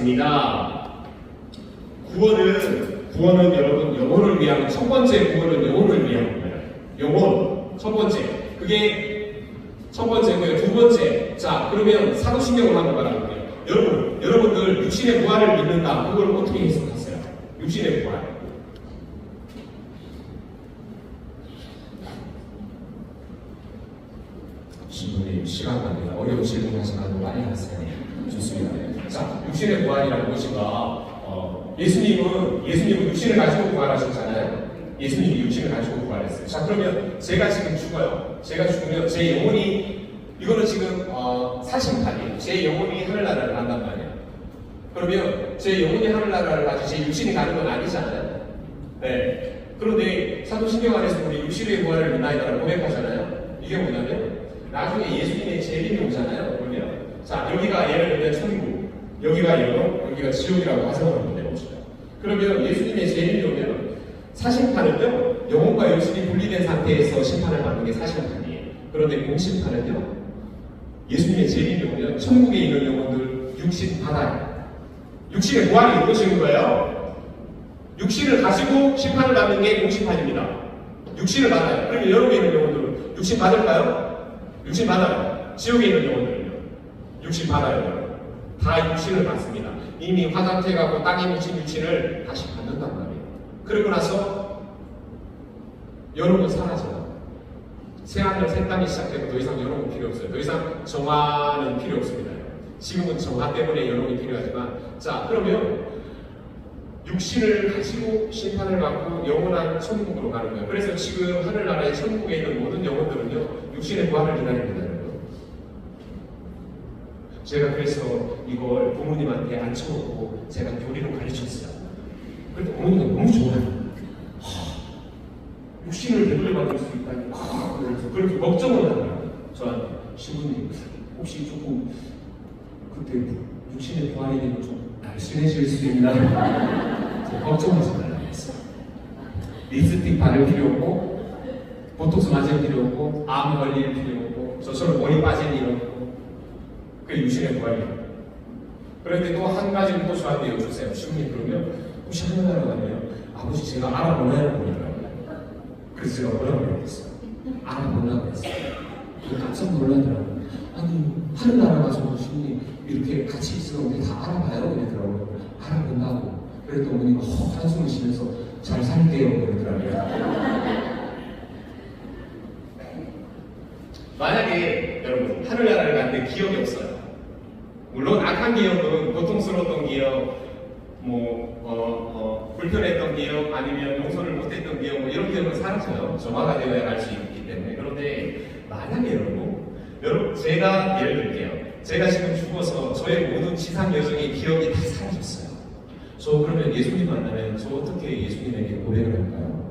하겠습니다. 구원은 여러분 영혼을 위한 첫 번째 구원은 영혼을 위한 거예요. 영혼 첫 번째 그게 첫 번째고요. 두 번째 자 그러면 사도신경을 한번 말해볼게요. 여러분들 육신의 부활을 믿는다. 그걸 어떻게 해석하세요? 육신의 부활. 신부님 시간 관계가 어려운 질문 하시면 많이 하세요. 좋습니다. 자 육신의 부활이라는 것인가? 예수님은 육신을 가지고 부활하셨잖아요. 예수님이 육신을 가지고 부활했어요. 자 그러면 제가 지금 죽어요. 제가 죽으면 제 영혼이 이거는 지금 사심판이에요. 제 영혼이 하늘나라를 간단 말이에요. 그러면 제 영혼이 하늘나라를 가지 제 육신이 가는 건 아니잖아요. 네. 그런데 사도신경 안에서 우리 육신의 부활을 믿나이다라고 고백하잖아요. 이게 뭐냐면 나중에 예수님의 재림이 오잖아요. 그러면 자 여기가 예를 들면 천국, 여기가 영혼, 여기가 지옥이라고 가정을 해봅시다. 그러면 예수님의 재림이 오면 사심판은요 영혼과 육신이 분리된 상태에서 심판을 받는 게 사심판이에요. 그런데 공심판은요 예수님의 재림이 오면 천국에 있는 영혼들 육신 받아요. 육신의 부활이 이루어지는 거예요. 육신을 가지고 심판을 받는 게 공심판입니다. 육신을 받아요. 그러면 여러분에 있는 영혼들은 육신 받을까요? 육신 받아요. 지옥에 있는 영혼들은요 육신 받아요. 다 육신을 받습니다. 이미 화장돼가고 땅에 묻힌 육신을 다시 받는단 말이에요. 그러고 나서 여러분 사라져요. 새하늘 새 땅이 시작되고 더 이상 여러분 필요 없어요. 더 이상 정화는 필요 없습니다. 지금은 정화 때문에 여러분이 필요하지만 자 그러면 육신을 가지고 심판을 받고 영원한 천국으로 가는 거예요. 그래서 지금 하늘나라의 천국에 있는 모든 영혼들은요 육신의 부활을 기다립니다. 제가 그래서 이걸 부모님한테 앉혀놓고 제가 교리로 가르쳤어요. 그런데 부모님은 너무 좋아요. 육신을 되돌려받을 수 있다니 그래서 그렇게 걱정을 하더라고요. 저한테 신부님 혹시 조금 그때 육신의 부활이 되면 좀 날씬해질 수 있나? 걱정하지 말라고 했어요. 립스틱 바를 필요 없고 보톡스 맞을 필요 없고 암 걸릴 필요 없고 저처럼 머리 빠질 일 없고 그게 육신의 부활이에요. 그런데 또 한 가지는 또 저한테 여쭈세요. 신부님 그러면 혹시 하늘나라 가면 아버지 제가 알아보나요? 보니까요. 그래서 제가 뭐라고 그랬어요? 알아보려고 했어요. 깜짝 놀라더라고요. 아니 하늘나라 가서 신부님 이렇게 같이 있으면 우리 다 알아봐요? 그러더라고요. 알아본다고. 그랬더니 어머니가 한숨을 쉬면서 잘 살게요. 그러더라고요. 만약에 여러분 하늘나라를 갔는데 기억이 없어요. 물론 악한 기억은 고통스러웠던 기억, 불편했던 기억, 아니면 용서를 못했던 기억, 이런 기억은 사라져요. 정화가 되어야 할 수 있기 때문에. 그런데 만약에 여러분 제가 예를 들게요. 제가 지금 죽어서 저의 모든 지상 여정의 기억이 다 사라졌어요. 저 그러면 예수님 만나면 저 어떻게 예수님에게 고백을 할까요?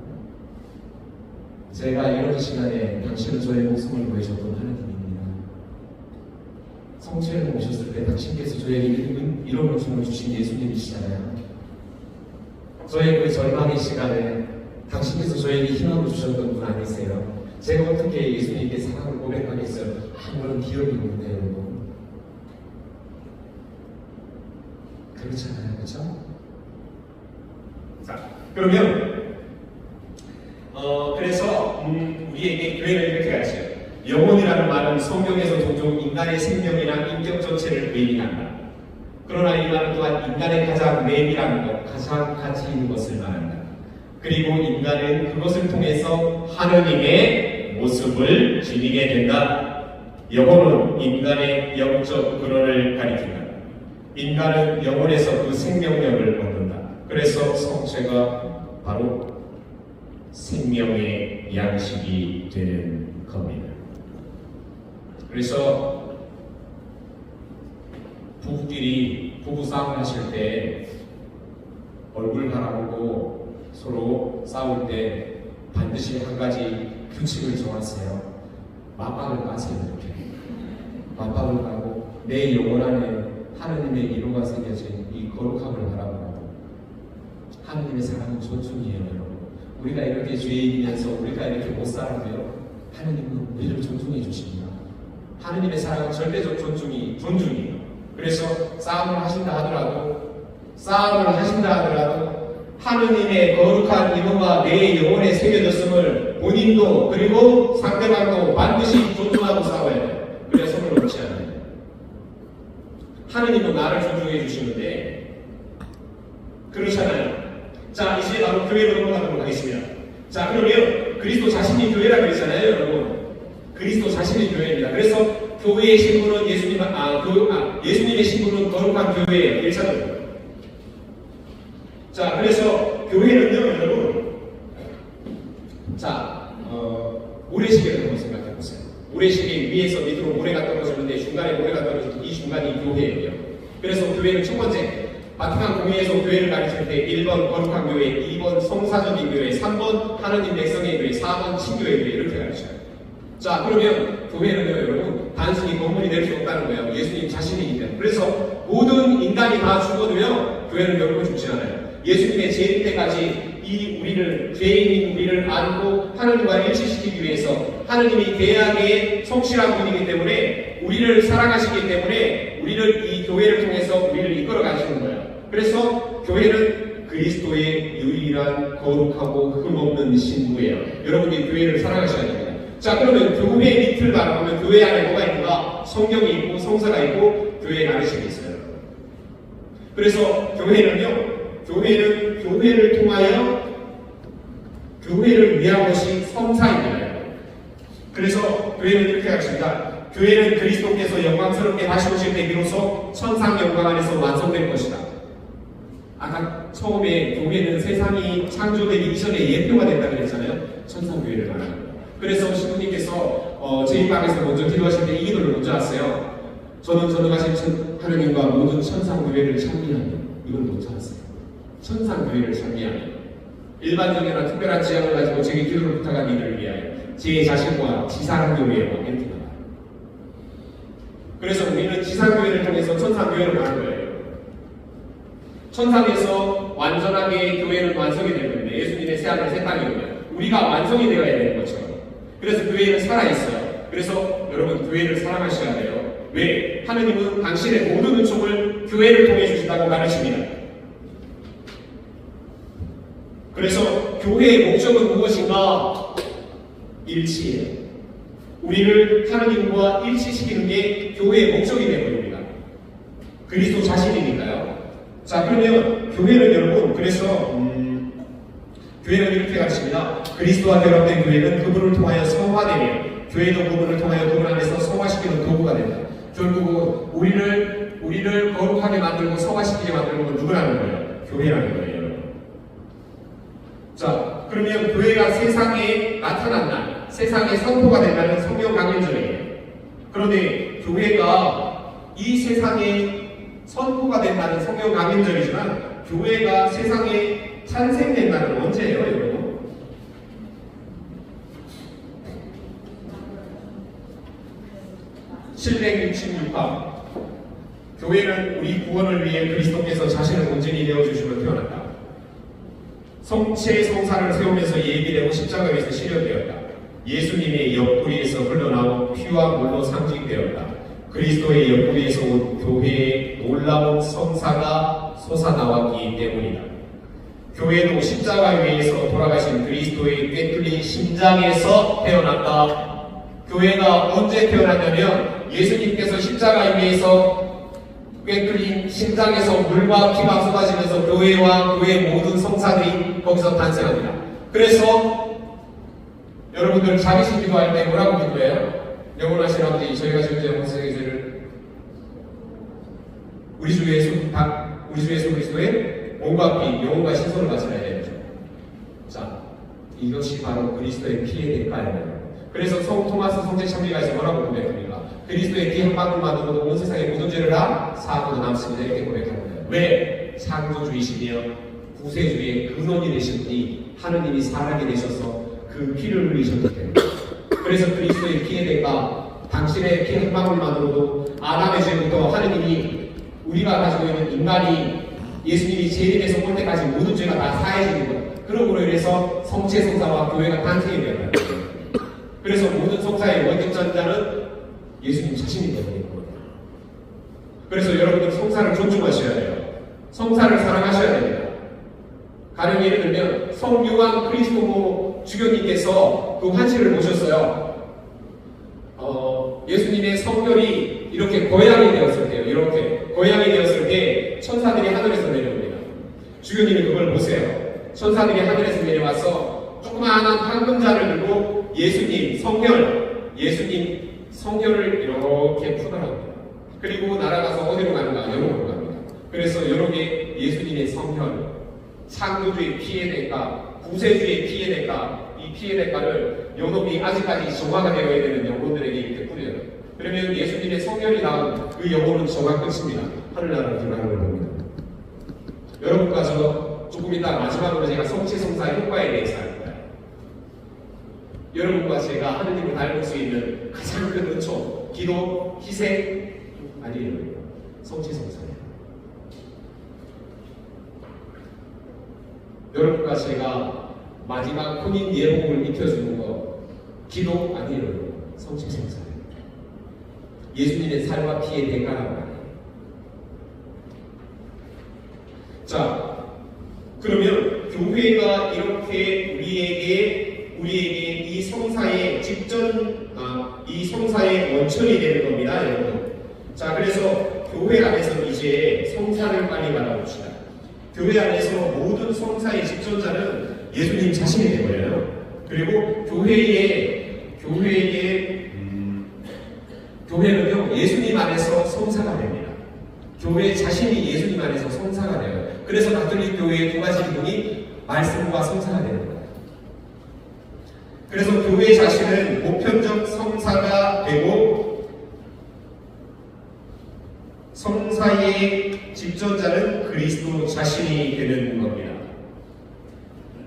제가 이런 시간에 당신은 저의 목숨을 구해줬던 하나님입니다. 성체를 오셨을 때 당신께서 저에게 이런 목숨을 주신 예수님이시잖아요. 저의 그 절망의 시간에 당신께서 저에게 희망을 주셨던 분 아니세요? 제가 어떻게 예수님께 사랑을 고백하겠어요? 아무런 기억이 없는데 여러분. 그렇잖아요. 그렇죠? 자, 그러면 그래서 우리에게 교회는 이렇게 가르쳐요. 영혼이라는 말은 성경에서 종종 인간의 생명이나 인격 전체를 의미한다. 그러나 이 말은 또한 인간의 가장 내밀한 것, 가장 가치 있는 것을 말한다. 그리고 인간은 그것을 통해서 하느님의 모습을 지니게 된다. 영혼은 인간의 영적 근원을 가리킨다. 인간은 영혼에서 그 생명력을 얻는다. 그래서 성체가 바로 생명의 양식이 되는 겁니다. 그래서 부부끼리 부부싸움 하실 때 얼굴 바라보고 서로 싸울 때 반드시 한 가지 규칙을 정하세요. 맞박을 까세요. 이렇게 맞박을 까고 내 영혼 안에 하느님의 이루가 새겨진 이 거룩함을 바라보고 하느님의 사랑은 존중이에요. 여러분. 우리가 이렇게 죄인이면서 우리가 이렇게 못 살아도요 하느님은 우리를 존중해 주십니다. 하느님의 사랑은 절대적 존중이에요. 그래서 싸움을 하신다 하더라도 싸움을 하신다 하더라도 하느님의 거룩한 이름과 내 영혼에 새겨졌음을 본인도 그리고 상대방도 반드시 존중하고 싸워야 돼요. 그래야 손을 놓지 않아요. 하느님은 나를 존중해 주시는데 그렇잖아요. 자, 이제 바로 교회로 넘어가도록 하겠습니다. 자, 그러면 그리스도 자신이 교회라 그랬잖아요, 여러분. 그리스도 자신이 교회입니다. 그래서 교회의 신분은 예수님의 신분은 거룩한 교회예요. 1차적으로. 자, 그래서 교회는요, 여러분. 자, 모래시계를 한번 생각해 보세요. 모래시계 위에서 밑으로 모래가 떨어지는데 중간에 모래가 떨어지는 이 중간이 교회예요. 그래서 교회는 첫 번째, 바티칸 공회에서 교회를 가르칠 때 1번 거룩한 교회, 2번 성사적인 교회, 3번 하느님 백성의 교회, 4번 친교의 교회 이렇게 가르쳐요. 자, 그러면 교회는요, 여러분, 단순히 건물이 될 수 없다는 거예요. 예수님 자신이기 때문에. 그래서 모든 인간이 다 죽어도요, 교회는 결국은 죽지 않아요. 예수님의 재림 때까지 이 우리를, 죄인인 우리를 안고 하느님과 일치시키기 위해서 하느님이 대학의 성실한 분이기 때문에 우리를 사랑하시기 때문에 우리를 이 교회를 통해서 우리를 이끌어 가시는 거예요. 그래서 교회는 그리스도의 유일한 거룩하고 흠없는 신부예요. 여러분이 교회를 사랑하셔야 됩니다. 자, 그러면 교회 밑을 바라보면 교회 안에 뭐가 있는가? 성경이 있고 성사가 있고 교회의 가르침이 있어요. 그래서 교회는 교회를 통하여 교회를 위한 것이 성사입니다. 그래서 교회는 이렇게 가르칩니다. 교회는 그리스도께서 영광스럽게 다시 오실 때 비로소 천상 영광 안에서 완성될 것이다. 아까 처음에 교회는 세상이 창조되기 이전에 예표가 된다고 그랬잖아요. 천상 교회를 말하는 거예요. 그래서 신부님께서 제 입방에서 먼저 기도하실 때 이 기도를 먼저 하세요. 저는 전능하신 하느님과 모든 천상 교회를 찬미하며 이걸 못 찾았어요. 천상 교회를 찬미하며 일반적이나 특별한 지향을 가지고 제게 기도를 부탁한 이들을 위하여 제 자신과 지상교회와 이렇게 나가요. 그래서 우리는 지상교회를 통해서 천상교회를 가는 거예요. 천상에서 완전하게 교회는 완성이 될 건데 예수님의 새하늘 새 땅이 오면 우리가 완성이 되어야 되는 거죠. 그래서 교회는 살아있어요. 그래서 여러분 교회를 사랑하셔야 돼요. 왜? 하느님은 당신의 모든 은총을 교회를 통해 주신다고 가르칩니다. 그래서 교회의 목적은 무엇인가? 일치예요. 우리를 하느님과 일치시키는 게 교회의 목적이 되어버립니다. 그리스도 자신이니까요. 자, 그러면 교회는 여러분, 그래서 교회는 이렇게 가르칩니다. 그리스도와 결합된 교회는 그분을 통하여 성화되며 교회도 그분을 통하여 그분 안에서 성화시키는 도구가 된다. 결국은 우리를 거룩하게 만들고 성화시키게 만드는 건 누구라는 거예요? 교회라는 거예요. 자, 그러면 교회가 세상에 나타난다. 세상에 선포가 된다는 성경 강연절이에요. 그런데 교회가 이 세상에 선포가 된다는 성경 강연절이지만 교회가 세상에 탄생된다는 언제예요, 여러분? (766화) 교회는 우리 구원을 위해 그리스도께서 자신을 온전히 내어주시며 태어났다. 성체 성사를 세우면서 예비되고 십자가 위에서 실현되었다. 예수님의 옆구리에서 흘러나온 피와 물로 상징되었다. 그리스도의 옆구리에서 온 교회의 놀라운 성사가 솟아나왔기 때문이다. 교회도 십자가 위에서 돌아가신 그리스도의 꿰뚫린 심장에서 태어났다. 교회가 언제 태어났냐면 예수님께서 십자가 위에서 꿰뚫린 심장에서 물과 피가 쏟아지면서 교회와 교회의 모든 성사들이 거기서 탄생합니다. 그래서 여러분들 자기신 기도할 때 뭐라고 기도해요? 영원하신 아버지, 저희가 지금 영생의 죄를 우리 주 예수 그리스도의 몸과 피, 영혼과 신선을 바쳐야 되죠. 자, 이것이 바로 그리스도의 피의 대가예요. 그래서 성 토마스 성제 참미가에서 뭐라고 고백합니까? 그리스도의 피 한 방울만으로도 온 세상의 모든 죄를 다 사하고도 남습니다. 이렇게 고백합니다. 왜? 창조주이시며 구세주의 근원이 되신 분이 하느님이 사람이 되셔서 그 피를 흘리셨기 때문에. 그래서 그리스도의 피의 대가, 당신의 피 한 방울만으로도 아담의 죄부터 하느님이 우리가 가지고 있는 인간이 예수님이 재림에서 올 때까지 모든 죄가 다 사해지는 것. 그러므로 인해서 성체 성사와 교회가 탄생이 되었다. 그래서 모든 성사의 원격자는 예수님 자신이 되는 거예요. 그래서 여러분들 성사를 존중하셔야 돼요. 성사를 사랑하셔야 됩니다. 가령 예를 들면 성요한 그리스도모 주교님께서 그 환시를 보셨어요. 예수님의 성결이 이렇게 고향이 되었을 때요. 이렇게 고향이 되었을 때 천사들이 하늘에서 내려옵니다. 주교님이 그걸 보세요. 천사들이 하늘에서 내려와서 조그마한 황금자를 들고 예수님 성결을 이렇게 푸더랍니다. 그리고 날아가서 어디로 가는가? 여로로 갑니다. 그래서 여로게 예수님의 성혈, 상교주의 피해 대가, 구세주의 피해 대가, 이 피해 대가를 요놈이 아직까지 정화가 되어야 되는 영혼들에게 이렇게 뿌려요. 그러면 예수님의 성혈이 나온 그 영혼은 정화 끝입니다. 하늘나라를 들어가는 걸 봅니다. 여러분과 저 조금 이따 마지막으로 제가 성취성사 효과에 대해서 할 거예요. 여러분과 제가 하느님을 닮을 수 있는 가장 큰 은총, 기도, 희생 아니에요. 성취성사예요. 여러분과 제가 마지막 혼인 예복을 입혀주는 거 기도 아니에요. 성취성사예요. 예수님의 살과 피의 대가라고 해요. 자, 그러면 교회가 이렇게 우리에게 이 성사의 이 성사의 원천이 되는 겁니다, 여러분. 자, 그래서 교회 안에서 이제 성사를 빨리 말아봅시다. 교회 안에서 모든 성사의 직전자는 예수님 자신이 되어요. 그리고 교회는요 예수님 안에서 성사가 됩니다. 교회 자신이 예수님 안에서 성사가 돼요. 그래서 가톨릭 교회의 두 가지 기능이 말씀과 성사가 되는 거예요. 그래서 교회 자신은 보편적 성사가 되고 성사의 직전자는 그리스도 자신이 되는 겁니다.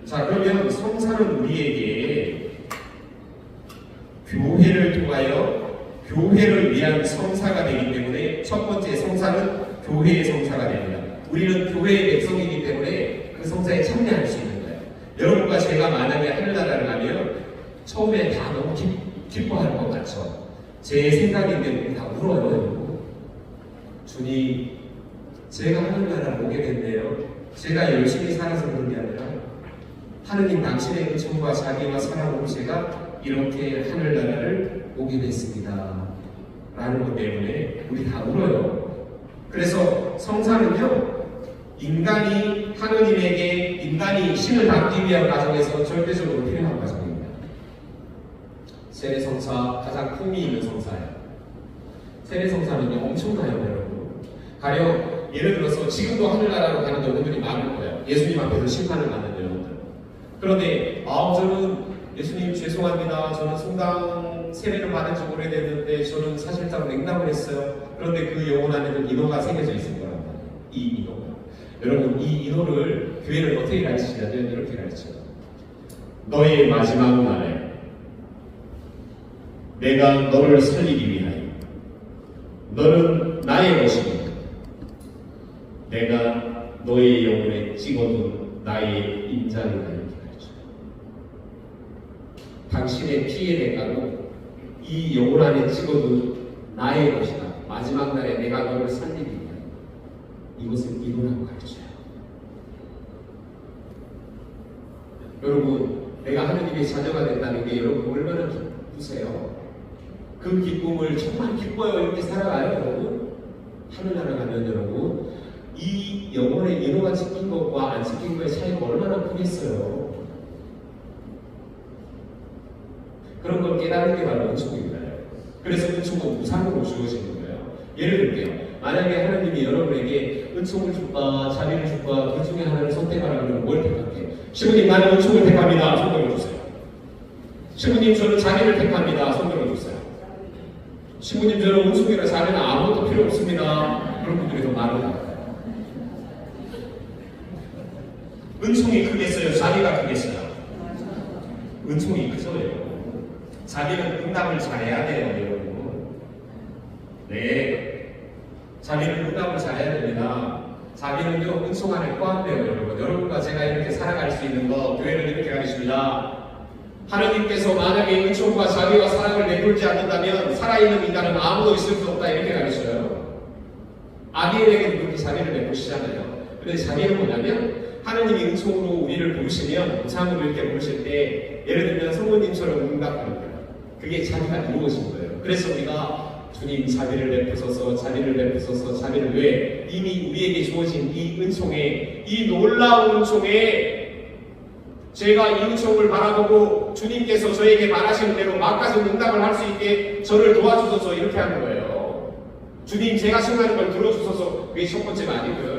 자, 그러면 성사는 우리에게 교회를 통하여 교회를 위한 성사가 되기 때문에 첫 번째 성사는 교회의 성사가 됩니다. 우리는 교회의 백성이기 때문에 그 성사에 참여할 수 있는 거예요. 여러분과 제가 만약에 하늘나라를 가면 처음에 다 너무 기뻐할 것 같죠. 제 생각인데 다 울어요. 주님, 제가 하늘나라를 오게 됐네요. 제가 열심히 살아서 그런 게 아니라 하느님 당신의 은총과 자비와 사랑으로 제가 이렇게 하늘나라를 오게 됐습니다. 라는 것 때문에 우리 다 울어요. 그래서 성사는요, 인간이 신을 닮기 위한 과정에서 절대적으로 필요한 과정입니다. 세례성사 가장 품위 있는 성사예요. 세례성사는요 엄청나요, 여러분. 가령 예를 들어서 지금도 하늘나라로 가는 여러분들이 많을 거예요. 예수님 앞에서 심판을 받는 여러분들. 그런데 저는 예수님 죄송합니다. 저는 성당 세례를 받은 지 오래됐는데 저는 사실상 냉담을 했어요. 그런데 그 영혼 안에는 인호가 새겨져 있을 거란 말이에요. 이 인호가. 여러분, 이 인호를 교회를 어떻게 가르치냐면 이렇게 가르쳐요. 너의 마지막 날에 내가 너를 살리기 위하여 너는 나의 것이니 내가 너의 영혼에 찍어둔 나의 인자를 이렇게 가르쳐요. 당신의 피의 대가로 이 영혼 안에 찍어둔 나의 것이다. 마지막 날에 내가 너를 살리기 위하여 이것을 이루라고 가르쳐요. 여러분, 내가 하느님의 자녀가 된다는 게 여러분 얼마나 기쁘세요? 그 기쁨을 정말 기뻐요. 이렇게 살아가요, 여러분. 하늘나라 가면 여러분, 이 영혼의 인호가 찍힌 것과 안 찍힌 것의 차이가 얼마나 크겠어요. 그런 걸 깨달은 게 바로 은총입니다. 그래서 은총은 무상으로 주어지는 거예요. 예를 들게요. 만약에 하나님이 여러분에게 은총을 줄까 자비를 줄까 둘 중에 하나를 선택하라 그러면 뭘 택할게요? 시부님, 나는 은총을 택합니다. 손 들어주세요. 시부님, 저는 자비를 택합니다. 손 들어주세요. 시부님, 저는 은총이나 자비는 아무것도 필요 없습니다. 그런 분들이 더 많아요. 은총이 크겠어요? 자비가 크겠어요? 은총이 크죠, 여러분. 자비는 응답을 잘해야 돼요, 여러분. 네. 자비는 응답을 잘해야 됩니다. 자비는요, 은총 안에 포함돼요, 여러분. 여러분과 제가 이렇게 살아갈 수 있는 거, 교회는 이렇게 가르칩니다. 하나님께서 만약에 은총과 자비와 사랑을 내돌지 않는다면 살아있는 인간은 아무도 있을 수 없다, 이렇게 가르쳐요. 아비에게는 그렇게 자비를 내보시잖아요. 근데 자비는 뭐냐면 하느님이 은총으로 우리를 부르시면 우상으로 이렇게 부르실 때 예를 들면 성모님처럼 응답하는 거예요. 그게 자비가 이루어진 거예요. 그래서 우리가 주님 자비를 베푸소서, 자비를 베푸소서, 자비를 왜? 이미 우리에게 주어진 이 은총에, 이 놀라운 은총에 제가 이 은총을 바라보고 주님께서 저에게 말하시는 대로 막가서 응답을 할 수 있게 저를 도와주소서 이렇게 하는 거예요. 주님 제가 생각하는 걸 들어주소서. 그게 첫 번째가 아니고요.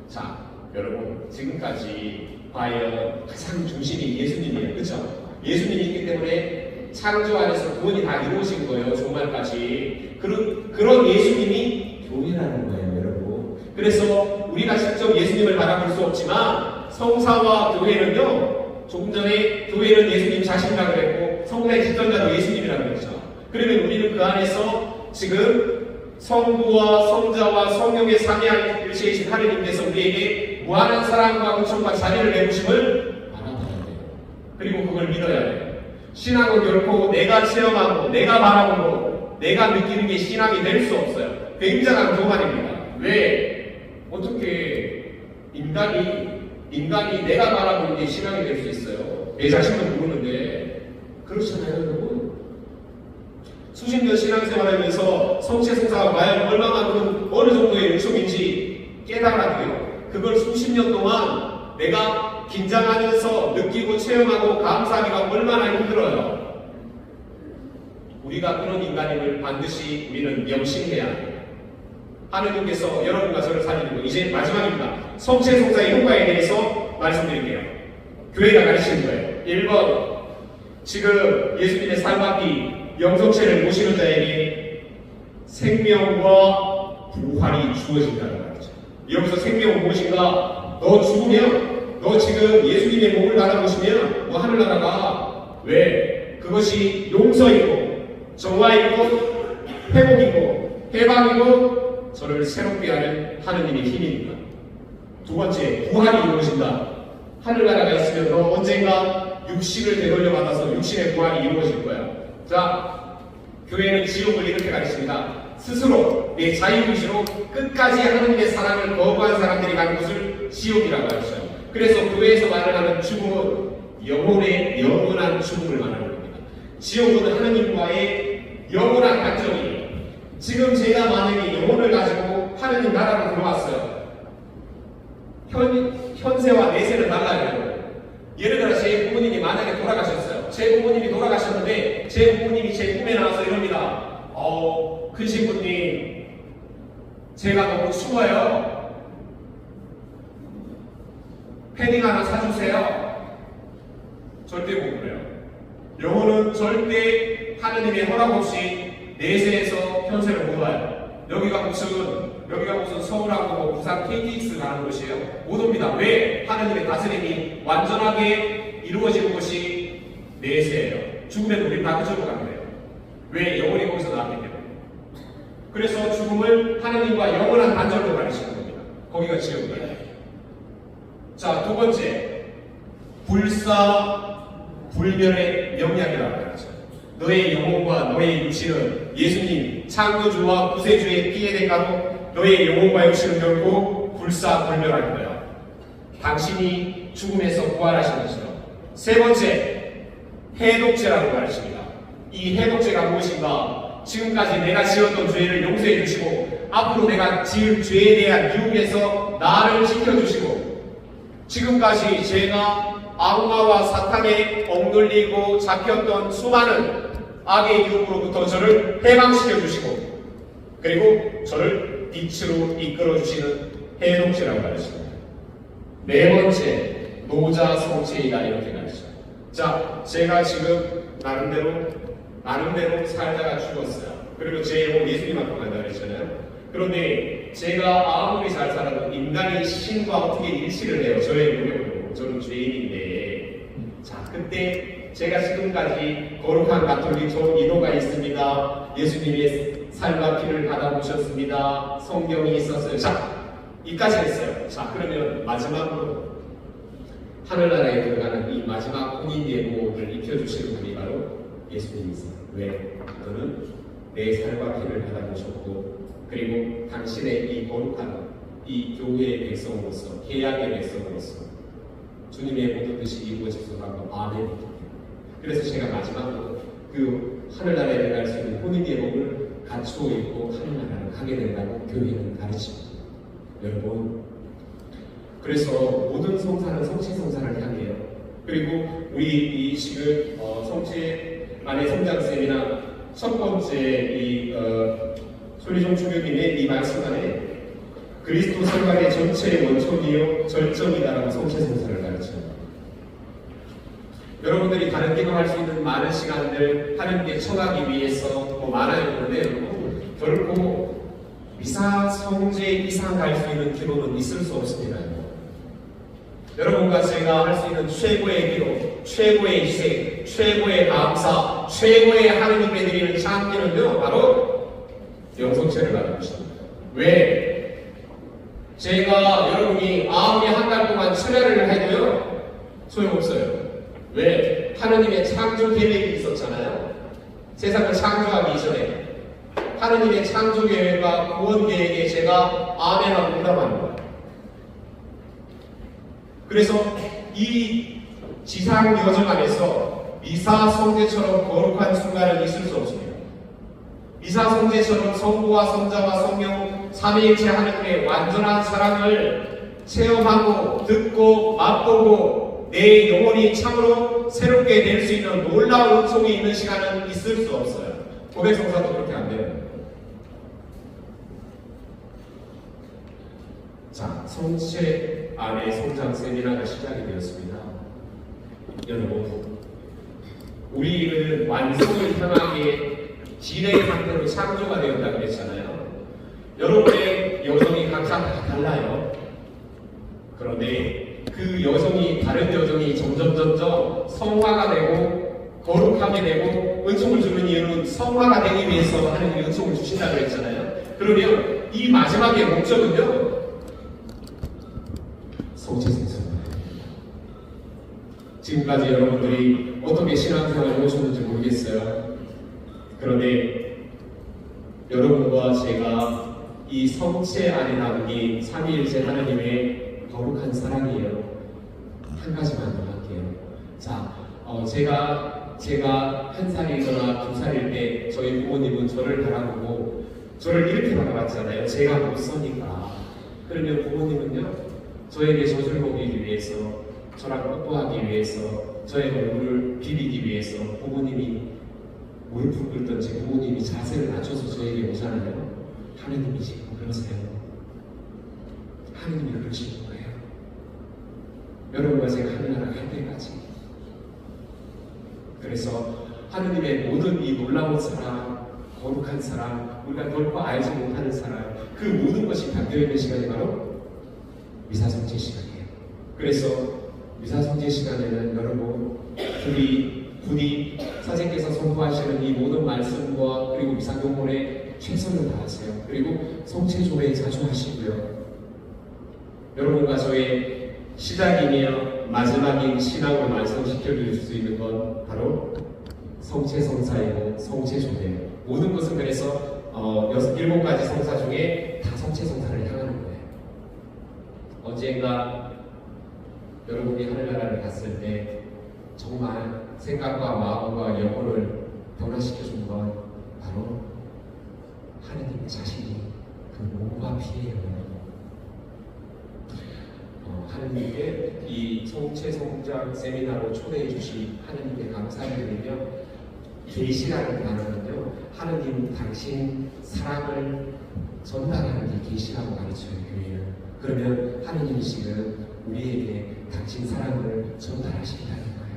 자, 여러분 지금까지 과연 가장 중심이 예수님이에요. 그렇죠? 예수님이 있기 때문에 창조 안에서 구원이 다 이루어진 거예요. 종말까지. 그런 예수님이 교회라는 거예요, 여러분. 그래서 우리가 직접 예수님을 바라볼 수 없지만 성사와 교회는요, 조금 전에 교회는 예수님 자신이라고 그랬고 성례 집전자도 예수님이라고 그랬죠. 그러면 우리는 그 안에서 지금 성부와 성자와 성령의 삼위한 일체이신 하느님께서 우리에게 무한한 사랑과 은총과 자비를 베푸심을 알아봐야 돼요. 그리고 그걸 믿어야 돼요. 신앙은 결코 내가 체험하고 내가 바라보고 내가 느끼는 게 신앙이 될 수 없어요. 굉장한 교만입니다. 왜? 어떻게 인간이 내가 바라보는 게 신앙이 될 수 있어요? 내 자신도 모르는데. 그렇잖아요, 여러분. 수십 년 신앙생활하면서 성체성사가 과연 얼마만큼 어느 정도의 은총인지 깨달았고요. 그걸 수십 년 동안 내가 긴장하면서 느끼고 체험하고 감사하기가 얼마나 힘들어요. 우리가 그런 인간임을 반드시 우리는 명심해야 합니다. 하느님께서 여러분과 저를 살리는 거 이제 마지막입니다. 성체성사의 효과에 대해서 말씀드릴게요. 교회가 가르치는 거예요. 1번 지금 예수님의 살바피 영성체를 모시는 자에게 생명과 부활이 주어진다는 말이죠. 여기서 생명은 무엇인가? 너 죽으면, 너 지금 예수님의 몸을 바라보시면 뭐 하늘나라가 왜? 그것이 용서이고 정화이고 회복이고 해방이고 저를 새롭게 하는 하느님의 힘입니다. 두 번째, 부활이 이루어진다. 하늘나라가 있으면 너 언젠가 육신을 되돌려 받아서 육신의 부활이 이루어질 거야. 자, 교회는 지옥을 이렇게 가르칩니다. 스스로 내 자유의지로 끝까지 하느님의 사랑을 거부한 사람들이 가는 곳을 지옥이라고 하죠. 그래서 교회에서 말하는 죽음은 영혼의 영원한 죽음을 말하는 겁니다. 지옥은 하느님과의 영원한 간접이에요. 지금 제가 만약에 영혼을 가지고 하느님 나라로 들어왔어요. 현세와 내세는 달라요. 예를 들어 제 부모님이 만약에 돌아가셨어요. 제 부모님이 돌아가셨는데 제 부모님이 제 꿈에 나와서 이럽니다. 큰 신부님, 제가 너무 추워요. 패딩 하나 사주세요. 절대 못 그래요. 영혼은 절대 하느님의 허락 없이 내세에서 현세를 못 와요. 여기가 무슨 서울하고 뭐 부산 KTX 가는 곳이에요. 못 옵니다. 왜? 하느님의 다스림이 완전하게 이루어지는 곳이 내세예요. 죽으면 우리 다 그쪽으로 가는 거예요. 왜? 영혼이 거기서 나왔기 때문에. 그래서 죽음을 하느님과 영원한 단절로 가르치는 겁니다. 거기가 지옥이에요. 자, 두 번째, 불사불멸의 명약이라고 하죠. 너의 영혼과 너의 육신은 예수님 창조주와 구세주의 피의 대가로 너의 영혼과 육신은 결코 불사불멸할 거야. 당신이 죽음에서 부활하신 것처럼. 세 번째, 해독죄라고 가르칩니다. 이 해독죄가 무엇인가? 지금까지 내가 지었던 죄를 용서해 주시고 앞으로 내가 지을 죄에 대한 유혹에서 나를 지켜주시고 지금까지 제가 악마와 사탄에 억눌리고 잡혔던 수많은 악의 유혹으로부터 저를 해방시켜 주시고 그리고 저를 빛으로 이끌어 주시는 해독죄라고 가르칩니다. 네 번째, 노자성체이다 이렇게 가르쳐요. 자, 제가 지금 나름대로 살다가 죽었어요. 그리고 제 영혼 예수님 앞으로 간다 그랬잖아요. 그런데 제가 아무리 잘 살아도 인간이 신과 어떻게 일치를 해요. 저의 노력으로. 저는 죄인인데. 자, 그때 제가 지금까지 거룩한 가톨릭 좋은 인호가 있습니다. 예수님의 삶과 피를 받아보셨습니다. 성경이 있었어요. 자, 이까지 했어요. 자, 그러면 마지막으로 하늘나라에 들어가는 이 마지막 혼인 예고를 입혀주시는 분이 바로 예수님이세요. 왜? 너는 내 살과 피를 받아주셨고, 그리고 당신의 이 거룩한 이 교회의 백성으로서, 계약의 백성으로서 주님의 모든 뜻이 이루어지소서. 아멘. 그래서 제가 마지막으로 그 하늘나라에 들어갈 수 있는 혼인의 복을 갖추고 있고 하늘나라를 가게 된다고 교회는 가르칩니다. 여러분, 그래서 모든 성사는 성취성사를 향해요. 그리고 우리 이 식을 성체 안의 성장 세미나 첫 번째 이 소리종 주교님의 이 말씀 안에 그리스도 생활의 전체의 원천이요 절정이다라고 성체성사를 가르쳐요. 여러분들이 다른 기도할 수 있는 많은 시간들 하나님께 청하기 위해서 많아요. 그런데 결코 미사 성제 이상 갈 수 있는 기도는 있을 수 없습니다. 여러분과 제가 할 수 있는 최고의 기도, 최고의 희생, 최고의 감사, 최고의 하느님께 드리는 찬기는요, 바로 영성체를 받는 것입니다. 왜? 제가 여러분이 아무리 한 달 동안 철야를 해도요, 소용없어요. 왜? 하느님의 창조 계획이 있었잖아요. 세상을 창조하기 이전에 하느님의 창조 계획과 구원 계획에 제가 아멘하고 응답하는 거예요. 그래서 이 지상 여정 안에서 미사 성제처럼 거룩한 순간은 있을 수 없습니다. 미사 성제처럼 성부와 성자와 성령 삼위일체 하느님의 완전한 사랑을 체험하고 듣고 맛보고 내 영혼이 참으로 새롭게 될 수 있는 놀라운 은총이 있는 시간은 있을 수 없어요. 고백성사도 그렇게 안 돼요. 자, 성체 안에 성장 세미나가 시작이 되었습니다. 여러분, 우리는 완성을 향하게 진행의 상태로 창조가 되었다고 그랬잖아요. 여러분의 여정이 각자 다 달라요. 그런데 그 여정이 다른 여정이 점점 성화가 되고 거룩하게 되고 은총을 주는 이유는 성화가 되기 위해서 하나님이 은총을 주신다고 그랬잖아요. 그러면 이 마지막의 목적은요, 성체성사입니다. 지금까지 여러분들이 어떻게 신앙생활을 해오셨는지 모르겠어요. 그런데 여러분과 제가 이 성체 안에 담긴 삼위일체 하나님의 거룩한 사랑이에요. 한 가지만 더 할게요. 자, 제가 한 살이거나 두 살일 때 저희 부모님은 저를 바라보고 저를 이렇게 바라봤잖아요. 제가 못 서니까. 그러면 부모님은요, 저에게 젖을 먹이기 위해서, 저랑 뽀뽀하기 위해서, 저의 얼굴을 비비기 위해서 부모님이 무릎을 꿇든지 부모님이 자세를 낮춰서 저에게 오잖아요. 하느님이 지금 그러세요. 하느님이 그러시는 거예요. 여러분과 제가 하늘나라 갈 때까지. 그래서 하느님의 모든 이 놀라운 사랑, 거룩한 사랑, 우리가 결코 알지 못하는 사랑, 그 모든 것이 담겨있는 시간이 바로 미사성제 시간이에요. 그래서 미사성제 시간에는 여러분 부디 사제께서 선포하시는 이 모든 말씀과 그리고 미사경홀에 최선을 다하세요. 그리고 성체조회에 자주 하시고요. 여러분과 저의 시작이며 마지막인 신앙을 완성시켜줄 수 있는 건 바로 성체성사이고 성체조회예요. 모든 것은 그래서 7가지 성사 중에 다 성체성사를 향하는 거예요. 언젠가 여러분이 하늘나라를 갔을 때 정말 생각과 마음과 영혼을 변화시켜준 건 바로 하느님의 자신이 그 몸과 피예요. 하느님께 이 성체 성장 세미나로 초대해 주신 하느님께 감사를 드리며 계시라는 단어는요, 하느님 당신 사랑을 전달하는 게 계시라고 가르쳐요, 교회는. 그러면 하느님이 지금 우리에게 당신 사랑을 전달하신다는 거예요.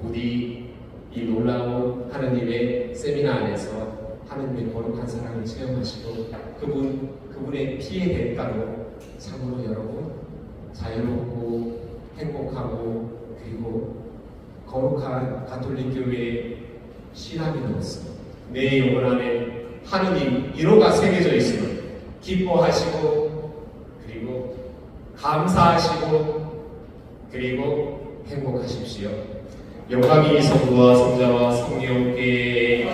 부디 이 놀라운 하느님의 세미나 안에서 하느님의 거룩한 사랑을 체험하시고 그분의 피의 대가로 참으로 여러분 자유롭고 행복하고 그리고 거룩한 가톨릭 교회의 신앙인으로서 내 영혼 안에 하느님 1호가 새겨져 있음을 기뻐하시고 그리고 감사하시고 그리고 행복하십시오. 영광이 성부와 성자와 성령께